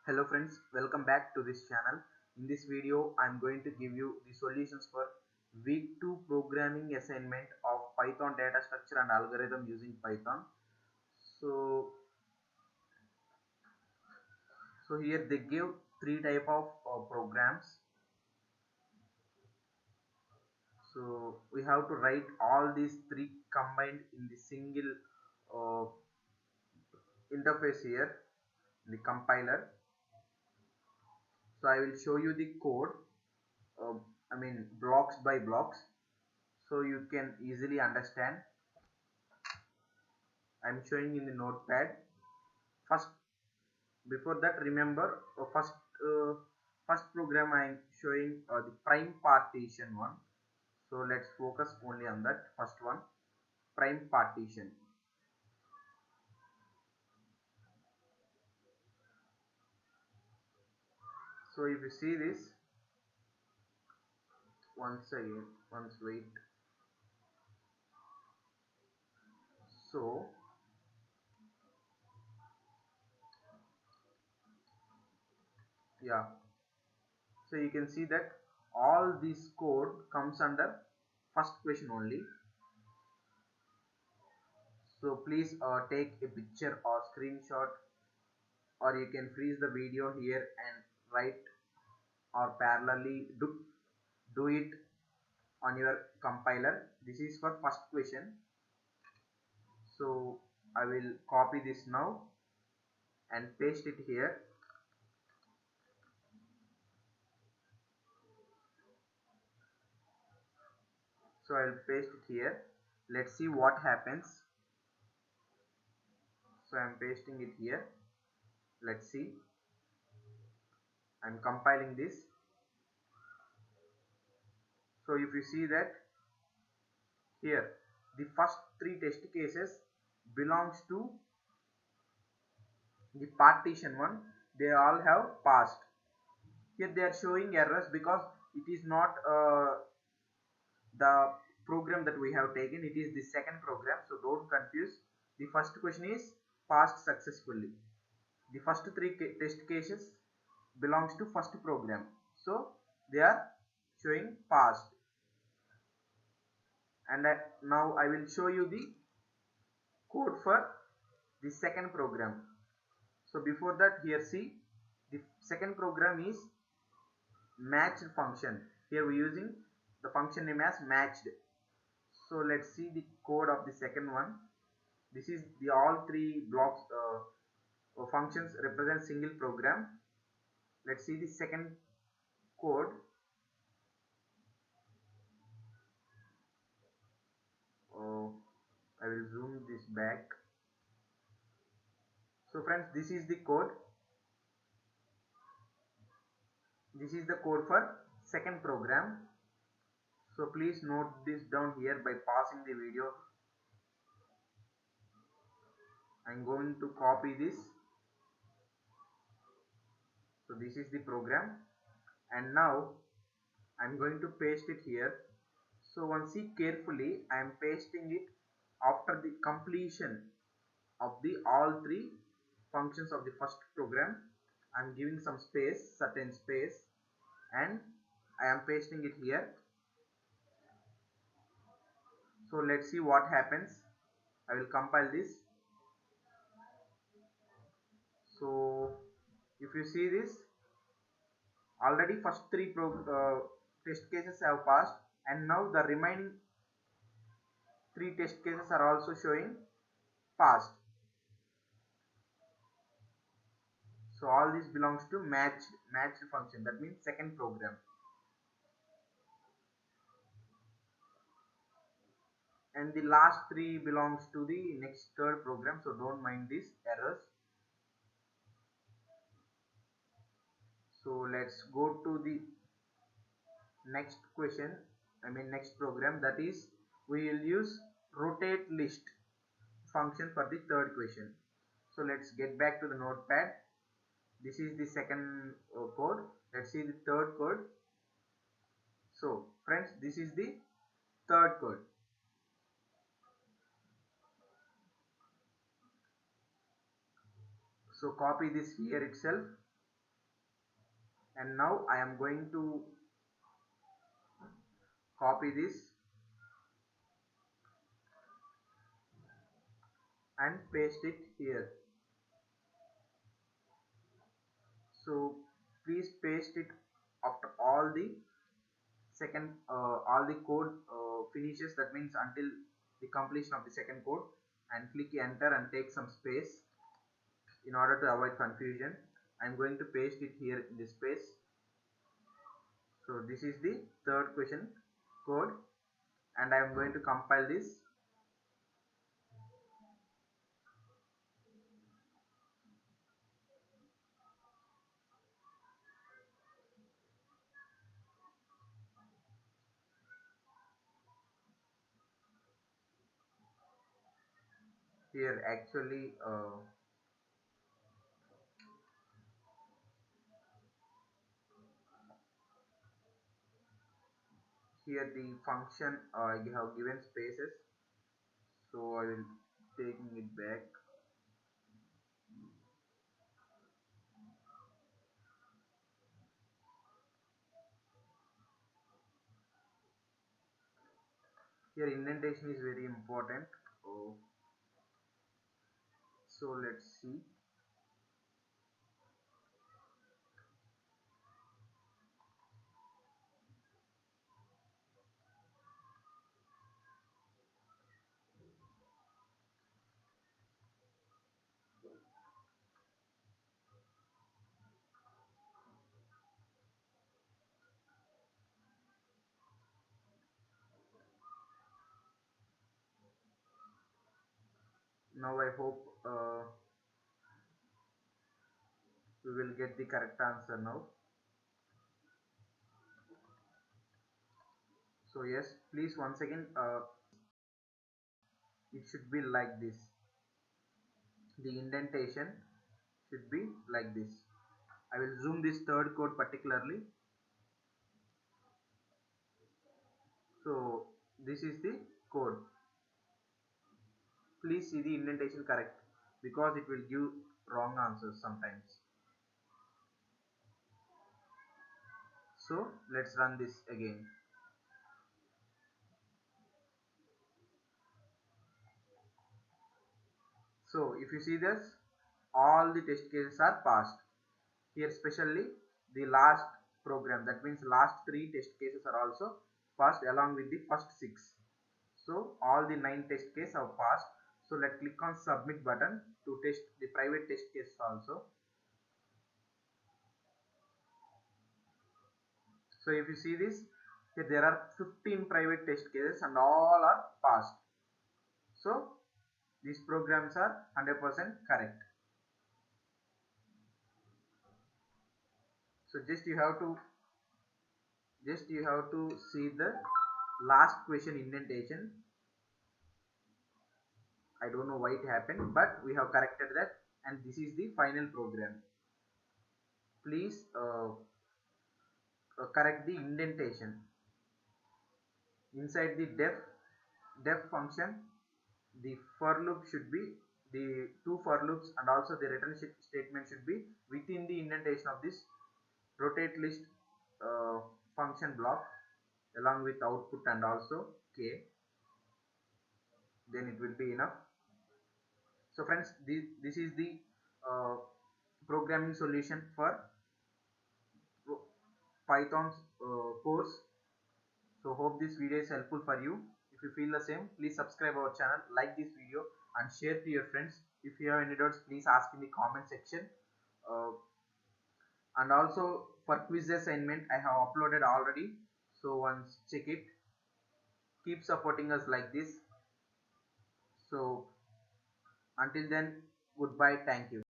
Hello friends, welcome back to this channel. In this video, I am going to give you the solutions for week 2 programming assignment of Python data structure and algorithm using Python. So, so here they give three type of programs. So we have to write all these three combined in the single uh, interface here, the compiler. So I will show you the code, uh, blocks by blocks, so you can easily understand. I'm showing in the notepad. First, before that, remember first program I'm showing the prime partition one. So let's focus only on that first one, prime partition. So if you see this, once wait. So yeah, so you can see that all this code comes under first question only. So please take a picture or screenshot, or you can freeze the video here and write or parallelly do it on your compiler. This is for first question. So I will copy this now and paste it here. So I will paste it here. Let's see what happens. So I am pasting it here. Let's see. I am compiling this. So if you see that here, the first three test cases belongs to the partition one. They all have passed. Here they are showing errors because it is not the program that we have taken, it is the second program, so don't confuse. The first question is passed successfully. The first three test cases belongs to first program, so they are showing passed. And now I will show you the code for the second program. So before that, here see, the second program is matched function. Here we are using the function name as matched. So let's see the code of the second one. This is the all three blocks functions represent single program. Let's see the second code. I will zoom this back. So friends, this is the code. This is the code for second program. So please note this down here by pausing the video. I'm going to copy this. So this is the program, and now I'm going to paste it here. So once see carefully, I am pasting it after the completion of the all three functions of the first program. I am giving some space, certain space, and I am pasting it here. So let's see what happens. I will compile this. So if you see this, already first three test cases have passed, and now the remaining three test cases are also showing passed. So all this belongs to matched function, that means second program. And the last three belongs to the next third program, so don't mind these errors. So let's go to the next question, next program, that is we will use rotate list function for the third question. So let's get back to the notepad. This is the second code. Let's see the third code. So friends, this is the third code. So copy this here itself. And now I am going to copy this and paste it here. So please paste it after all the code finishes, that means until the completion of the second code, and click enter and take some space in order to avoid confusion. I'm going to paste it here in this space. So this is the third question code, and I am going to compile this. Here actually here the function I have given spaces, so I will taking it back. Here indentation is very important. Oh, so let's see. Now I hope we will get the correct answer now. So yes, please once again, it should be like this. The indentation should be like this. I will zoom this third code particularly. So this is the code. Please see the indentation correct, because it will give wrong answers sometimes. So let's run this again. So if you see this, all the test cases are passed. Here especially the last program, that means last three test cases are also passed along with the first six. So all the 9 test cases have passed. So let's click on submit button to test the private test case also. So if you see this, here there are 15 private test cases and all are passed. So these programs are 100% correct. So just you have to see the last question indentation. I don't know why it happened, but we have corrected that, and this is the final program. Please correct the indentation inside the def function. The for loop should be the two for loops, and also the return statement should be within the indentation of this rotate list uh, function block, along with output and also k. Then it will be enough. So friends, this is the uh, programming solution for Python's course. So hope this video is helpful for you. If you feel the same, please subscribe our channel, like this video and share to your friends. If you have any doubts, please ask in the comment section. Uh, and also for quiz assignment, I have uploaded already. So once check it. Keep supporting us like this. So until then, goodbye. Thank you.